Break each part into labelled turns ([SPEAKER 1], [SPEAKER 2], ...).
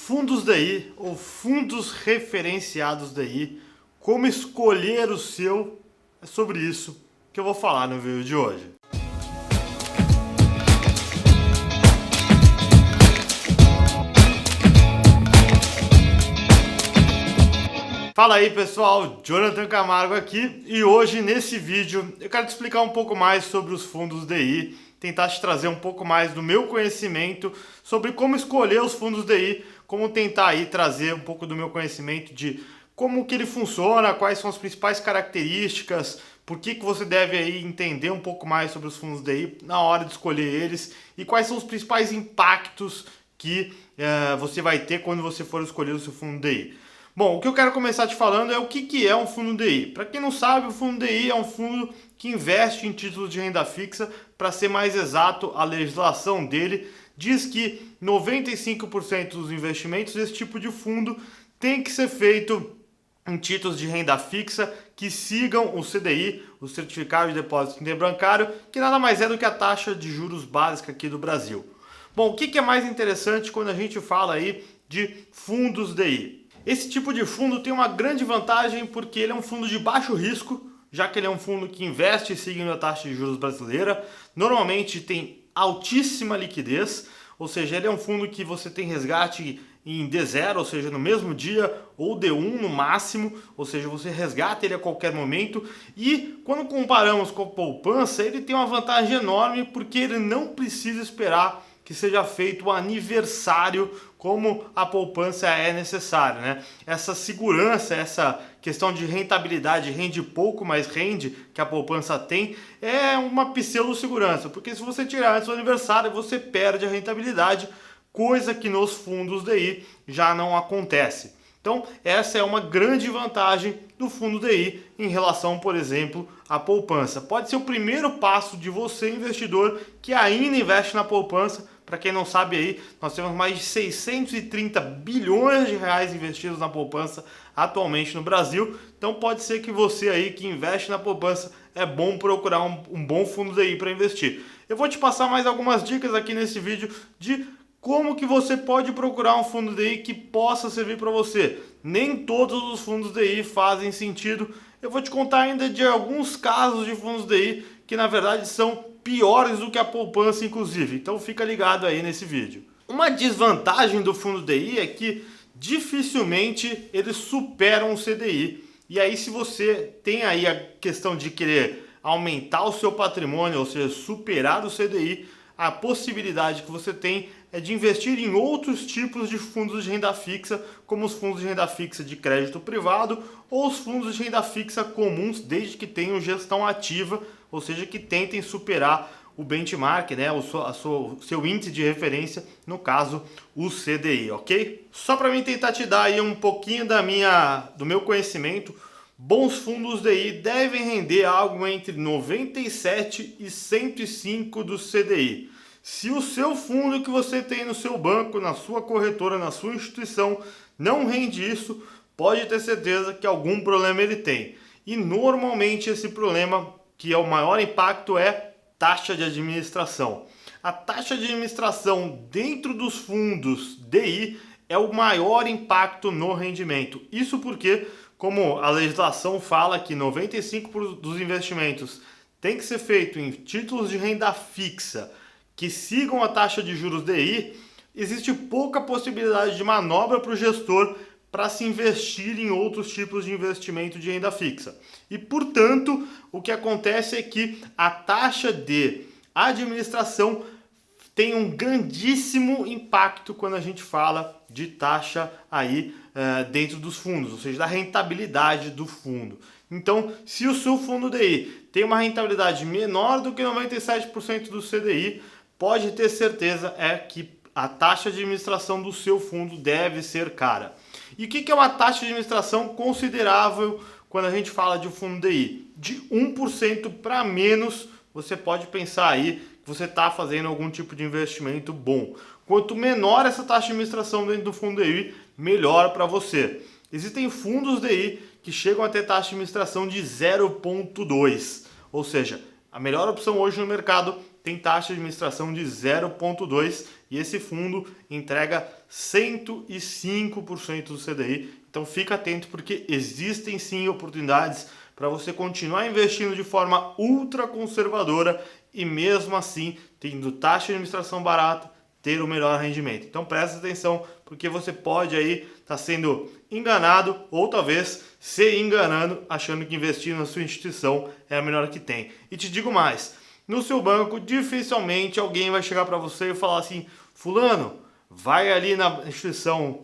[SPEAKER 1] Fundos DI ou fundos referenciados DI, como escolher o seu, é sobre isso que eu vou falar no vídeo de hoje. Fala aí pessoal, Jonathan Camargo aqui e hoje nesse vídeo eu quero te explicar um pouco mais sobre os fundos DI, tentar te trazer um pouco mais do meu conhecimento sobre como escolher os fundos DI, como tentar aí trazer um pouco do meu conhecimento de como que ele funciona, quais são as principais características, por que você deve aí entender um pouco mais sobre os fundos DI na hora de escolher eles e quais são os principais impactos que você vai ter quando você for escolher o seu fundo DI. Bom, o que eu quero começar te falando é o que é um fundo DI. Para quem não sabe, o fundo DI é um fundo que investe em títulos de renda fixa. Para ser mais exato, a legislação dele diz que 95% dos investimentos desse tipo de fundo tem que ser feito em títulos de renda fixa que sigam o CDI, o Certificado de Depósito Interbancário, que nada mais é do que a taxa de juros básica aqui do Brasil. Bom, o que é mais interessante quando a gente fala aí de fundos DI? Esse tipo de fundo tem uma grande vantagem porque ele é um fundo de baixo risco, já que ele é um fundo que investe seguindo a taxa de juros brasileira. Normalmente tem altíssima liquidez, ou seja, ele é um fundo que você tem resgate em D0, ou seja, no mesmo dia, ou D1 no máximo, ou seja, você resgata ele a qualquer momento. E quando comparamos com a poupança, ele tem uma vantagem enorme porque ele não precisa esperar que seja feito o aniversário como a poupança é necessária, né? Essa segurança, essa questão de rentabilidade, rende pouco, mas rende, que a poupança tem, é uma pseudo-segurança, porque se você tirar antes do aniversário, você perde a rentabilidade, coisa que nos fundos DI já não acontece. Então, essa é uma grande vantagem do fundo DI em relação, por exemplo, à poupança. Pode ser o primeiro passo de você, investidor, que ainda investe na poupança. Para quem não sabe aí, nós temos mais de 630 bilhões de reais investidos na poupança atualmente no Brasil. Então pode ser que você aí que investe na poupança, é bom procurar um bom fundo DI para investir. Eu vou te passar mais algumas dicas aqui nesse vídeo de como que você pode procurar um fundo DI que possa servir para você. Nem todos os fundos DI fazem sentido. Eu vou te contar ainda de alguns casos de fundos DI que na verdade são piores do que a poupança, inclusive. Então fica ligado aí nesse vídeo. Uma desvantagem do fundo DI é que dificilmente eles superam o CDI. E aí se você tem aí a questão de querer aumentar o seu patrimônio, ou seja, superar o CDI, a possibilidade que você tem é de investir em outros tipos de fundos de renda fixa, como os fundos de renda fixa de crédito privado ou os fundos de renda fixa comuns, desde que tenham gestão ativa, ou seja, que tentem superar o benchmark, né, o seu índice de referência, no caso, o CDI, ok? Só para mim tentar te dar aí um pouquinho do meu conhecimento, bons fundos DI devem render algo entre 97 e 105 do CDI. Se o seu fundo que você tem no seu banco, na sua corretora, na sua instituição, não rende isso, pode ter certeza que algum problema ele tem. E normalmente esse problema, que é o maior impacto, é taxa de administração. A taxa de administração dentro dos fundos DI é o maior impacto no rendimento. Isso porque, como a legislação fala que 95% dos investimentos tem que ser feito em títulos de renda fixa que sigam a taxa de juros DI, existe pouca possibilidade de manobra para o gestor para se investir em outros tipos de investimento de renda fixa. E, portanto, o que acontece é que a taxa de administração tem um grandíssimo impacto quando a gente fala de taxa aí dentro dos fundos, ou seja, da rentabilidade do fundo. Então, se o seu fundo DI tem uma rentabilidade menor do que 97% do CDI, pode ter certeza que a taxa de administração do seu fundo deve ser cara. E o que é uma taxa de administração considerável quando a gente fala de um fundo DI? De 1% para menos, você pode pensar aí que você está fazendo algum tipo de investimento bom. Quanto menor essa taxa de administração dentro do fundo DI, melhor para você. Existem fundos DI que chegam a ter taxa de administração de 0,2, ou seja, a melhor opção hoje no mercado tem taxa de administração de 0,2 e esse fundo entrega 105% do CDI. Então fica atento porque existem sim oportunidades para você continuar investindo de forma ultra conservadora e mesmo assim, tendo taxa de administração barata, ter o melhor rendimento. Então presta atenção, porque você pode aí estar sendo enganado ou talvez se enganando, achando que investir na sua instituição é a melhor que tem. E te digo mais, no seu banco dificilmente alguém vai chegar para você e falar assim: fulano, vai ali na instituição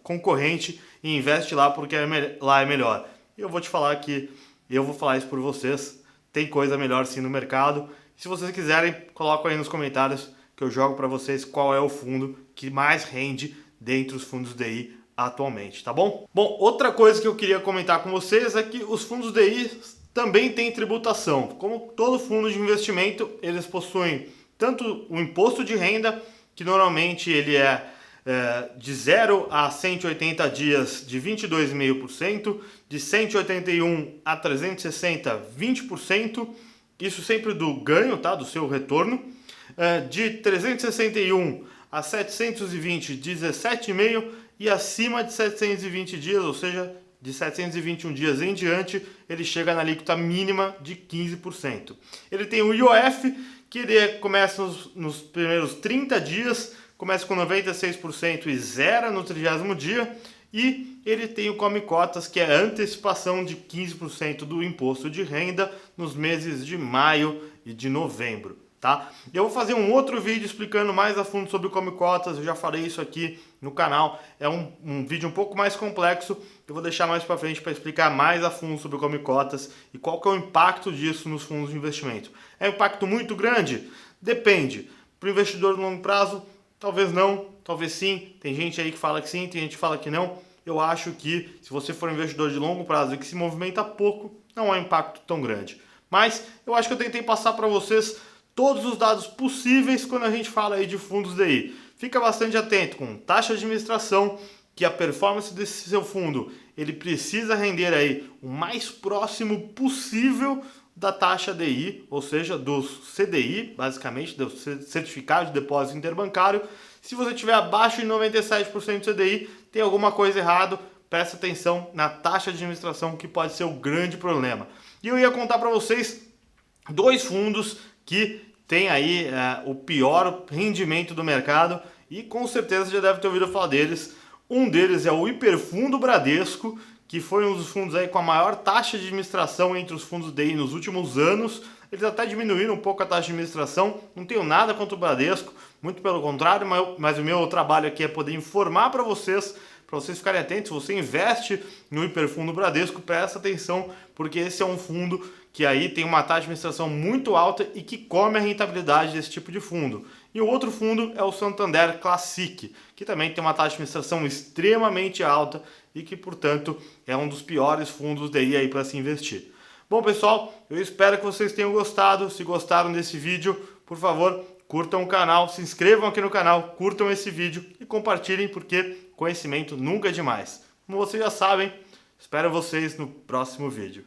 [SPEAKER 1] concorrente e investe lá porque lá é melhor. E eu vou te falar que eu vou falar isso por vocês, tem coisa melhor sim no mercado. Se vocês quiserem, colocam aí nos comentários que eu jogo para vocês qual é o fundo que mais rende dentre os fundos DI atualmente, tá bom? Bom, outra coisa que eu queria comentar com vocês é que os fundos DI também têm tributação. Como todo fundo de investimento, eles possuem tanto o imposto de renda, que normalmente ele é de 0 a 180 dias de 22,5%, de 181 a 360, 20%, isso sempre do ganho, tá? Do seu retorno. De 361 a 720, 17,5%, e acima de 720 dias, ou seja, de 721 dias em diante, ele chega na alíquota mínima de 15%. Ele tem o IOF, que ele começa nos primeiros 30 dias, começa com 96% e zera no 30º dia, e ele tem o Come Cotas, que é a antecipação de 15% do imposto de renda nos meses de maio e de novembro. Tá? Eu vou fazer um outro vídeo explicando mais a fundo sobre o Come Cotas, eu já falei isso aqui no canal, é um vídeo um pouco mais complexo, eu vou deixar mais para frente para explicar mais a fundo sobre o Come Cotas e qual que é o impacto disso nos fundos de investimento. É um impacto muito grande? Depende. Para o investidor de longo prazo, talvez não, talvez sim, tem gente aí que fala que sim, tem gente que fala que não. Eu acho que se você for um investidor de longo prazo e que se movimenta pouco, não há um impacto tão grande. Mas eu acho que eu tentei passar para vocês todos os dados possíveis quando a gente fala aí de fundos DI. Fica bastante atento com taxa de administração, que a performance desse seu fundo, ele precisa render aí o mais próximo possível da taxa DI, ou seja, do CDI, basicamente, do Certificado de Depósito Interbancário. Se você tiver abaixo de 97% de CDI, tem alguma coisa errada, presta atenção na taxa de administração, que pode ser o grande problema. E eu ia contar para vocês dois fundos que tem aí o pior rendimento do mercado e com certeza você já deve ter ouvido falar deles. Um deles é o Hiperfundo Bradesco, que foi um dos fundos aí com a maior taxa de administração entre os fundos DI nos últimos anos. Eles até diminuíram um pouco a taxa de administração, não tenho nada contra o Bradesco, muito pelo contrário, mas o meu trabalho aqui é poder informar para vocês ficarem atentos. Se você investe no Hiperfundo Bradesco, presta atenção, porque esse é um fundo que aí tem uma taxa de administração muito alta e que come a rentabilidade desse tipo de fundo. E o outro fundo é o Santander Classic, que também tem uma taxa de administração extremamente alta e que, portanto, é um dos piores fundos DI aí para se investir. Bom, pessoal, eu espero que vocês tenham gostado. Se gostaram desse vídeo, por favor, curtam o canal, se inscrevam aqui no canal, curtam esse vídeo e compartilhem, porque conhecimento nunca é demais. Como vocês já sabem, espero vocês no próximo vídeo.